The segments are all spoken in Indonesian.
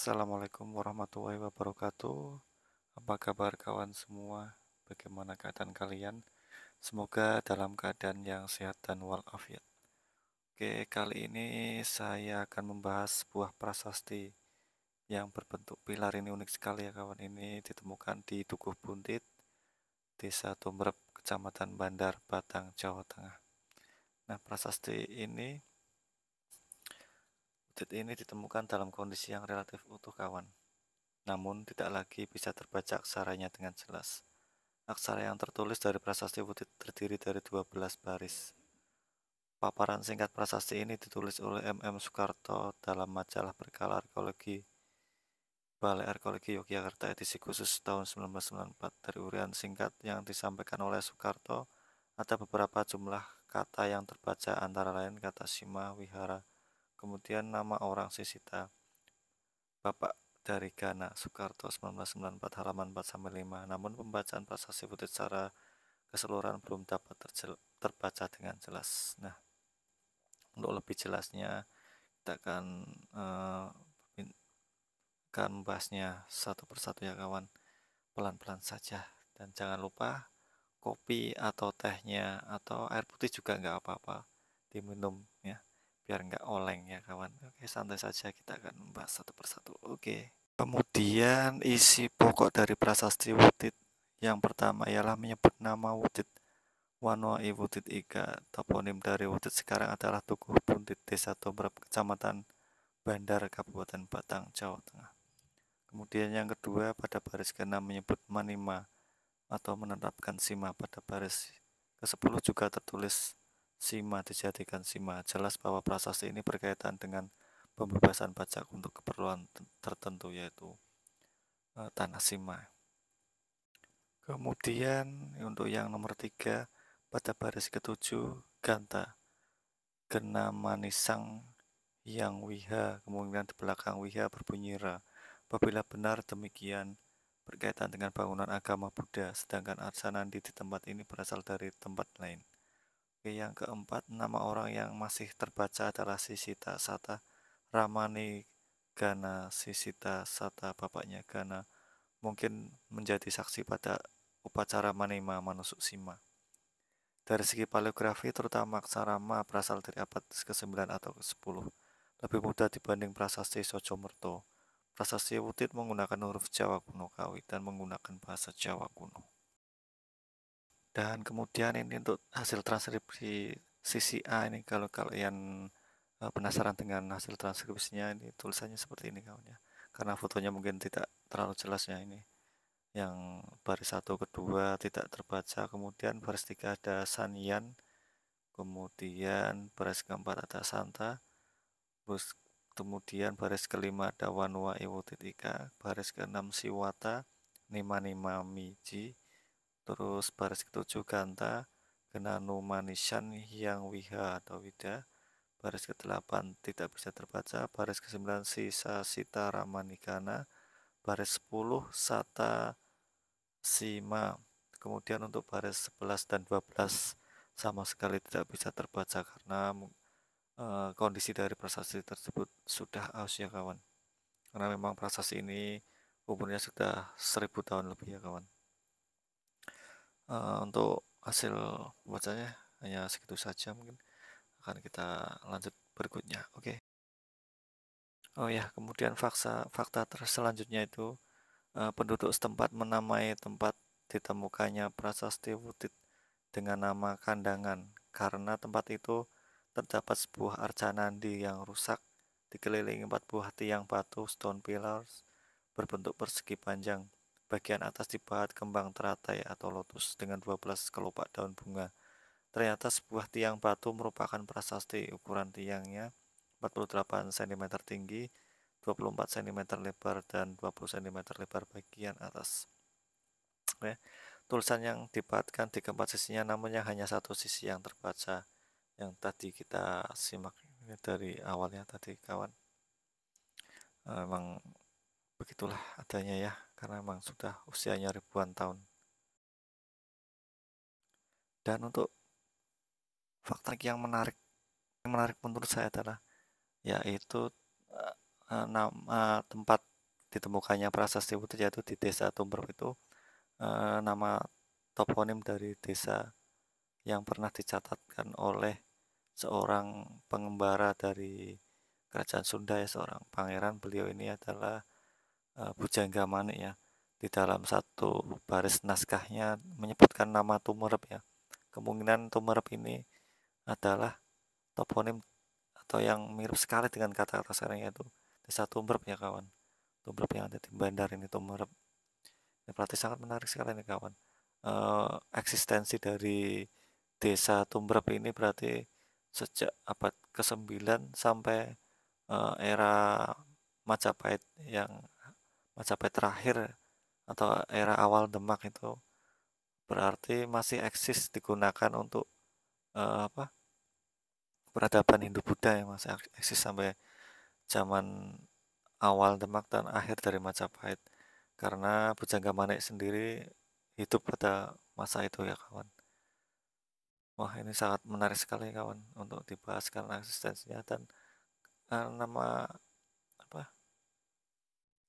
Assalamualaikum warahmatullahi wabarakatuh. Apa kabar kawan semua? Bagaimana keadaan kalian? Semoga dalam keadaan yang sehat dan walafiat. Oke, kali ini saya akan membahas sebuah prasasti yang berbentuk pilar. Ini unik sekali ya kawan. Ini ditemukan di Tugu Buntit, Desa Tumrep, Kecamatan Bandar, Batang, Jawa Tengah. Nah, prasasti ini ditemukan dalam kondisi yang relatif utuh kawan. Namun tidak lagi bisa terbaca aksaranya dengan jelas. Aksara yang tertulis dari prasasti Wutit terdiri dari 12 baris. Paparan singkat prasasti ini ditulis oleh M.M. Soekarto dalam majalah Berkala Arkeologi Balai Arkeologi Yogyakarta edisi khusus tahun 1994. Dari urian singkat yang disampaikan oleh Soekarto, ada beberapa jumlah kata yang terbaca antara lain kata Sima, Wihara, kemudian nama orang Sisita, Bapak dari Gana, Soekarto 1994 halaman 4-5. Namun pembacaan prasasti Wutit secara keseluruhan belum dapat terbaca dengan jelas. Nah, untuk lebih jelasnya kita akan membahasnya satu persatu ya kawan, pelan-pelan saja. Dan jangan lupa kopi atau tehnya atau air putih juga nggak apa-apa diminum ya, biar nggak oleng ya kawan. Oke, santai saja, kita akan membahas satu persatu. Oke. Kemudian isi pokok dari prasasti Wutit yang pertama ialah menyebut nama Wutit. Wanua Wutit Ika. Toponim dari Wutit sekarang adalah Tugu Buntit, Desa Tumrep, Kecamatan Bandar, Kabupaten Batang, Jawa Tengah. Kemudian yang kedua, pada baris ke-6 menyebut Manima atau menetapkan Sima. Pada baris ke-10 juga tertulis Sima dijadikan Sima. Jelas bahwa prasasti ini berkaitan dengan pembebasan pajak untuk keperluan tertentu, yaitu tanah Sima. Kemudian untuk yang nomor 3, pada baris ke-7 Ganta, Gena Manisang yang Wiha, kemudian di belakang Wiha berbunyi Ra. Apabila benar demikian berkaitan dengan bangunan agama Buddha, sedangkan Arsanandi di tempat ini berasal dari tempat lain. Oke, yang keempat, nama orang yang masih terbaca adalah Sisita Sata Ramani Gana. Sisita Sata, bapaknya Gana, mungkin menjadi saksi pada upacara Manima menusuk Sima. Dari segi paleografi, terutama aksara Ma berasal dari abad ke-9 atau ke-10, lebih mudah dibanding prasasti Sojomerto. Prasasti Wutit menggunakan huruf Jawa kuno Kawi dan menggunakan bahasa Jawa kuno. Dan kemudian ini untuk hasil transkripsi sisi A ini, kalau kalian penasaran dengan hasil transkripsinya, ini tulisannya seperti ini kawan ya. Karena fotonya mungkin tidak terlalu jelasnya ini. Yang baris 1 kedua tidak terbaca, kemudian baris 3 ada Sanyan, kemudian baris keempat ada Santa, terus kemudian baris kelima ada Wanua Wutit Ika, baris keenam Siwata, Nima Nima Miji, terus baris ketujuh Ganta, Genanu Manishan yang Wiha atau Wida, baris ke-8 tidak bisa terbaca, baris ke-9 Sisa Sita Ramanikana, baris 10 Sata Sima. Kemudian untuk baris 11 dan 12 sama sekali tidak bisa terbaca karena kondisi dari prasasti tersebut sudah aus ya kawan. Karena memang prasasti ini umurnya sudah 1000 tahun lebih ya kawan. Untuk hasil bacanya hanya segitu saja, mungkin akan kita lanjut berikutnya. Oke. Oh ya, kemudian fakta selanjutnya itu penduduk setempat menamai tempat ditemukannya prasasti Wutit dengan nama Kandangan karena tempat itu terdapat sebuah arcanandi yang rusak dikelilingi 4 buah tiang batu stone pillars berbentuk persegi panjang. Bagian atas dibahat kembang teratai atau lotus dengan 12 kelopak daun bunga. Ternyata sebuah tiang batu merupakan prasasti. Ukuran tiangnya 48 cm tinggi, 24 cm lebar, dan 20 cm lebar bagian atas. Oke. Tulisan yang dibahatkan di keempat sisinya, namun hanya satu sisi yang terbaca, yang tadi kita simak dari awalnya tadi kawan. Memang begitulah adanya ya, karena memang sudah usianya ribuan tahun. Dan untuk fakta yang menarik menurut saya adalah yaitu nama tempat ditemukannya prasasti Wutit yaitu di Desa Tumrap itu, nama toponim dari desa yang pernah dicatatkan oleh seorang pengembara dari Kerajaan Sunda ya, seorang pangeran. Beliau ini adalah Bujangga Manik ya. Di dalam satu baris naskahnya menyebutkan nama Tumorep ya. Kemungkinan Tumorep ini adalah toponim atau yang mirip sekali dengan kata-kata sekarang yaitu Desa Tumrep ya kawan. Tumrep yang ada di Bandar ini Tumorep. Ini berarti sangat menarik sekali nih kawan. Eksistensi dari Desa Tumrep ini berarti sejak abad ke-9 sampai era Majapahit yang Majapahit terakhir atau era awal Demak itu berarti masih eksis digunakan untuk apa peradaban Hindu-Buddha yang masih eksis sampai zaman awal Demak dan akhir dari Majapahit karena Bujangga Manik sendiri hidup pada masa itu ya kawan. Wah ini sangat menarik sekali kawan untuk dibahas karena eksistensinya dan nama apa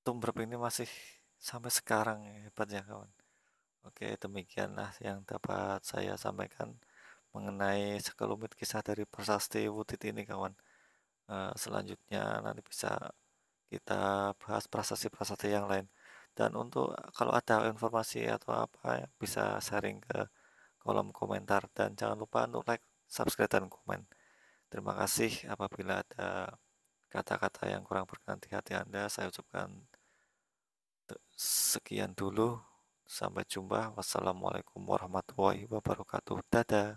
Tumbrep ini masih sampai sekarang ya, hebat ya kawan. Oke, demikianlah yang dapat saya sampaikan mengenai sekelumit kisah dari prasasti Wutit ini kawan. Selanjutnya nanti bisa kita bahas prasasti-prasasti yang lain. Dan untuk kalau ada informasi atau apa ya, bisa sharing ke kolom komentar dan jangan lupa untuk like, subscribe dan komen. Terima kasih apabila ada kata-kata yang kurang berkenan di hati Anda, saya ucapkan sekian dulu. Sampai jumpa. Wassalamualaikum warahmatullahi wabarakatuh. Dadah.